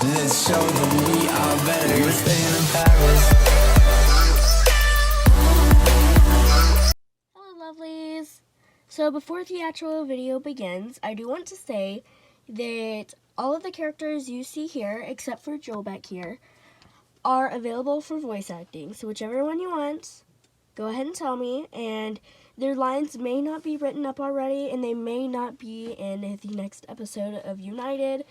Let's show them we are better. We're staying in Paris. Hello, lovelies. So before the actual video begins, I do want to say that all of the characters you see here, except for Joel back here, are available for voice acting. So whichever one you want, go ahead and tell me. And their lines may not be written up already, and they may not be in the next episode of United,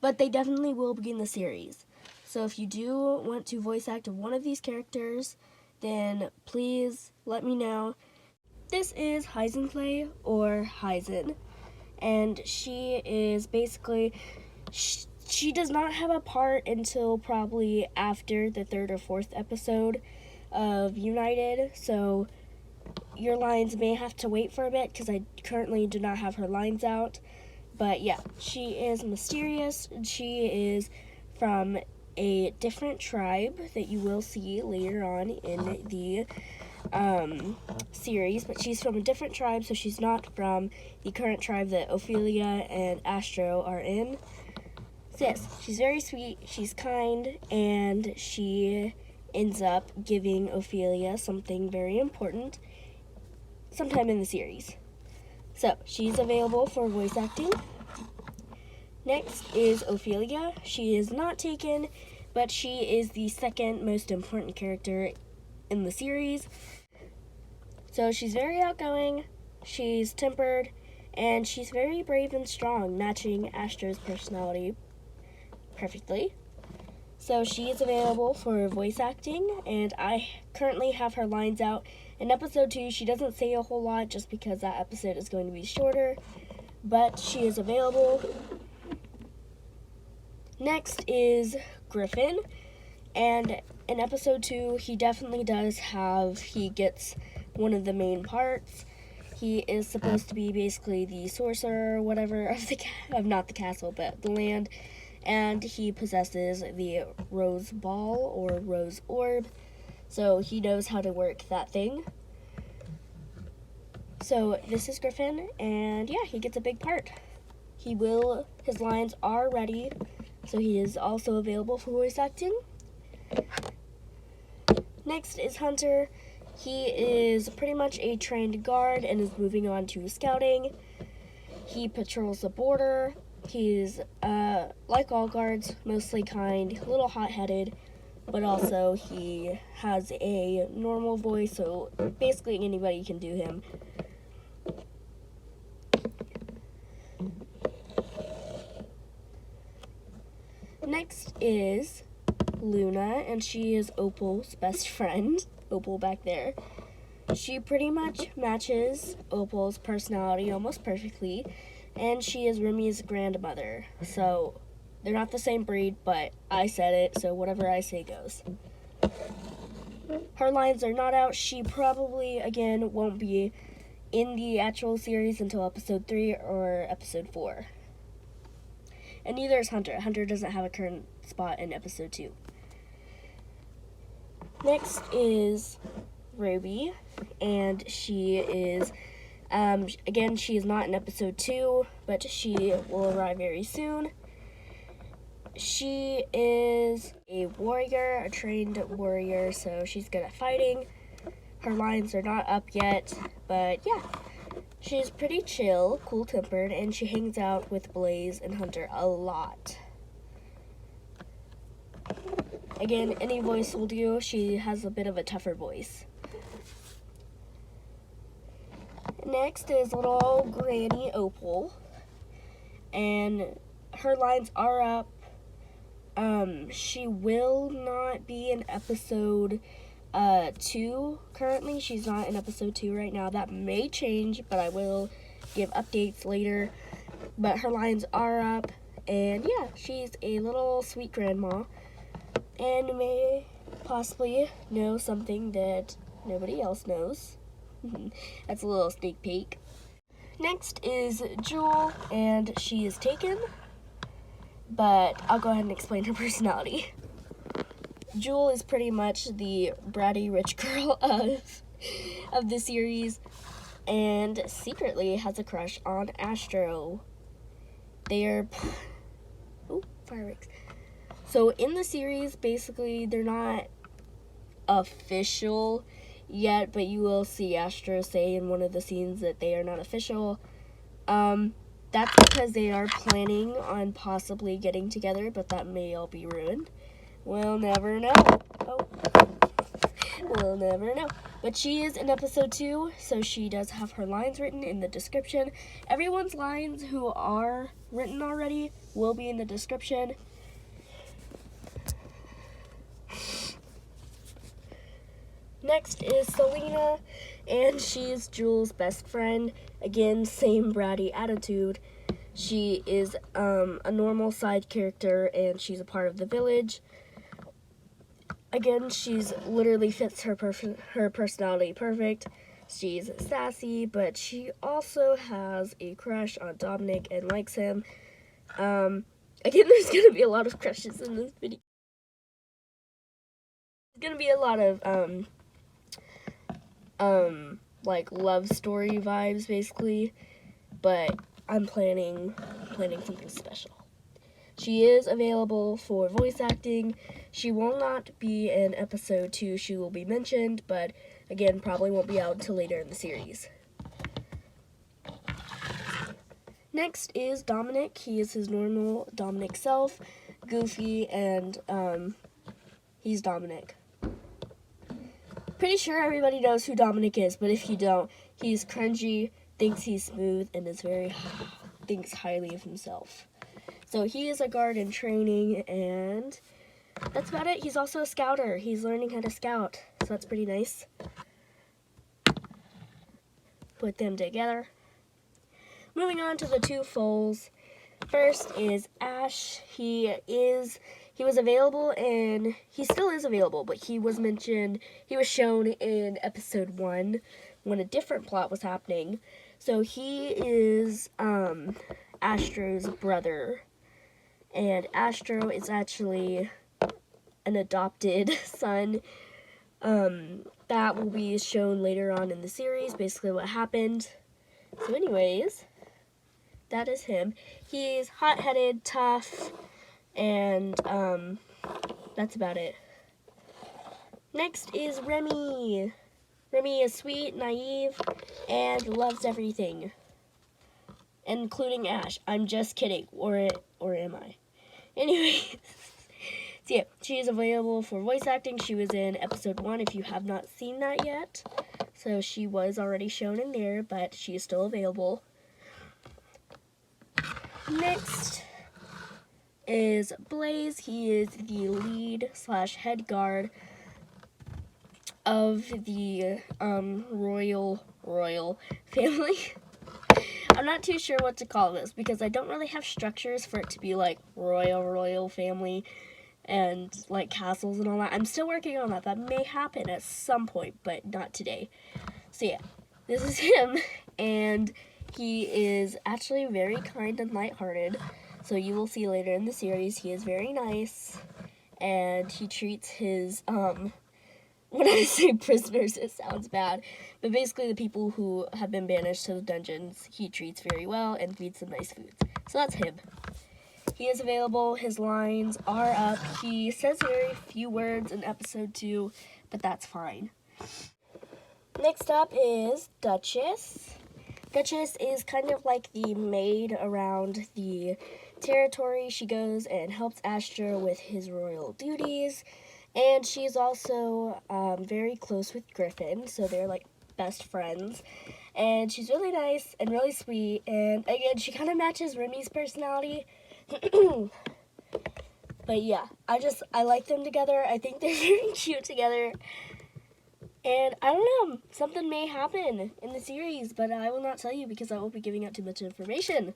but they definitely will be in the series. So if you do want to voice act one of these characters, then please let me know. This is Heisenplay, or Heisen, and she is basically, she does not have a part until probably after the 3rd or 4th episode of United, so your lines may have to wait for a bit because I currently do not have her lines out. But yeah, she is mysterious, and she is from a different tribe that you will see later on in the series, but she's from a different tribe, so she's not from the current tribe that Ophelia and Astro are in. So yes, she's very sweet, she's kind, and she ends up giving Ophelia something very important sometime in the series. So she's available for voice acting. Next is Ophelia. She is not taken, but she is the second most important character in the series. So she's very outgoing, she's tempered, and she's very brave and strong, matching Astro's personality perfectly. So she is available for voice acting, and I currently have her lines out. In episode 2, she doesn't say a whole lot just because that episode is going to be shorter, but she is available. Next is Griffin, and in episode 2, he definitely he gets one of the main parts. He is supposed to be basically the sorcerer or whatever of not the castle, but the land, and he possesses the rose ball or rose orb, so he knows how to work that thing. So this is Griffin, and yeah, he gets a big part. His lines are ready, so he is also available for voice acting. Next is Hunter. He is pretty much a trained guard and is moving on to scouting. He patrols the border. He's, like all guards, mostly kind, a little hot-headed, but also he has a normal voice, so basically anybody can do him. Next is Luna, and she is Opal's best friend. Opal back there. She pretty much matches Opal's personality almost perfectly, and she is Remy's grandmother. So they're not the same breed, but I said it, so whatever I say goes. Her lines are not out. She probably, again, won't be in the actual series until episode 3 or episode 4. And neither is Hunter. Hunter doesn't have a current spot in episode 2. Next is Ruby, and she is, again, she is not in episode 2, but she will arrive very soon. She is a warrior, a trained warrior, so she's good at fighting. Her lines are not up yet, but yeah. She's pretty chill, cool-tempered, and she hangs out with Blaze and Hunter a lot. Again, any voice will do. She has a bit of a tougher voice. Next is little Granny Opal, and her lines are up. She will not be in episode 2 currently. She's not in episode 2 right now. That may change, but I will give updates later. But her lines are up, and yeah, she's a little sweet grandma, and may possibly know something that nobody else knows. That's a little sneak peek. Next is Jewel, and she is taken, but I'll go ahead and explain her personality. Jewel is pretty much the bratty rich girl of the series, and secretly has a crush on Astro. They are... Ooh, fireworks. So in the series, basically, they're not official yet, but you will see Astro say in one of the scenes that they are not official. That's because they are planning on possibly getting together, but that may all be ruined. We'll never know. Oh. We'll never know. But she is in episode 2, so she does have her lines written in the description. Everyone's lines who are written already will be in the description. Next is Selina, and she's Jules' best friend. Again, same bratty attitude. She is a normal side character, and she's a part of the village. Again, she's literally fits her personality perfect. She's sassy, but she also has a crush on Dominic and likes him. Again, there's gonna be a lot of crushes in this video. There's gonna be a lot of like love story vibes basically, but I'm planning something special. She is available for voice acting. She will not be in episode 2. She will be mentioned, but again, probably won't be out until later in the series. Next is Dominic. He is his normal Dominic self, goofy, and he's Dominic. Pretty sure everybody knows who Dominic is, but if you don't, he's cringy, thinks he's smooth, and thinks highly of himself. So he is a guard in training, and that's about it. He's also a scouter. He's learning how to scout, so that's pretty nice. Put them together. Moving on to the two foals. First is Ash. He was available, and he still is available, but he was shown in episode 1 when a different plot was happening. So he is Astro's brother, and Astro is actually an adopted son. That will be shown later on in the series, basically what happened. So anyways, that is him. He's hot-headed, tough, and that's about it. Next is Remy. Remy is sweet, naive, and loves everything, including Ash. I'm just kidding, or am I? Anyways, so yeah, she is available for voice acting. She was in episode 1 if you have not seen that yet. So she was already shown in there, but she is still available. Next is Blaze. He is the lead / head guard of the royal family. I'm not too sure what to call this because I don't really have structures for it to be like royal family and like castles and all that. I'm still working on that. That may happen at some point, but not today. So yeah, this is him, and he is actually very kind and lighthearted. So you will see later in the series, he is very nice, and he treats his, when I say prisoners, it sounds bad, but basically the people who have been banished to the dungeons, he treats very well and feeds them nice foods. So that's him. He is available. His lines are up. He says very few words in episode 2, but that's fine. Next up is Dutchess. Dutchess is kind of like the maid around the territory. She goes and helps Astro with his royal duties, and she's also very close with Griffin, so they're like best friends. And she's really nice and really sweet, and again, she kind of matches Remy's personality. But yeah, I like them together. I think they're very cute together. And I don't know, something may happen in the series, but I will not tell you because I won't be giving out too much information.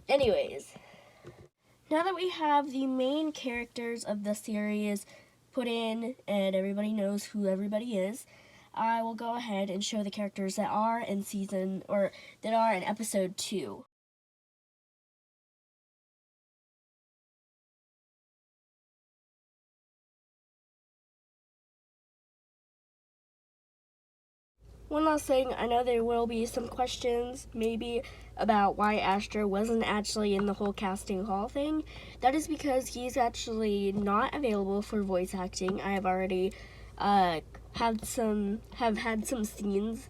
Anyways, now that we have the main characters of the series put in and everybody knows who everybody is, I will go ahead and show the characters that are in episode 2. One last thing, I know there will be some questions maybe about why Astro wasn't actually in the whole casting hall thing. That is because he's actually not available for voice acting. I have already had some scenes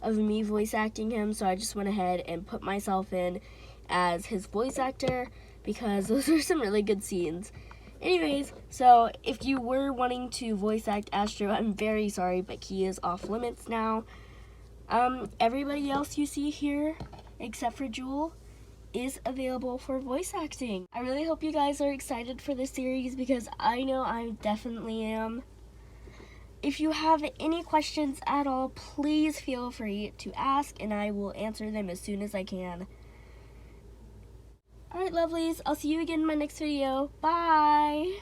of me voice acting him, so I just went ahead and put myself in as his voice actor because those are some really good scenes. Anyways, so if you were wanting to voice act Astro, I'm very sorry, but he is off limits now. Everybody else you see here, except for Jewel, is available for voice acting. I really hope you guys are excited for this series because I know I definitely am. If you have any questions at all, please feel free to ask and I will answer them as soon as I can. Alright, lovelies, I'll see you again in my next video. Bye!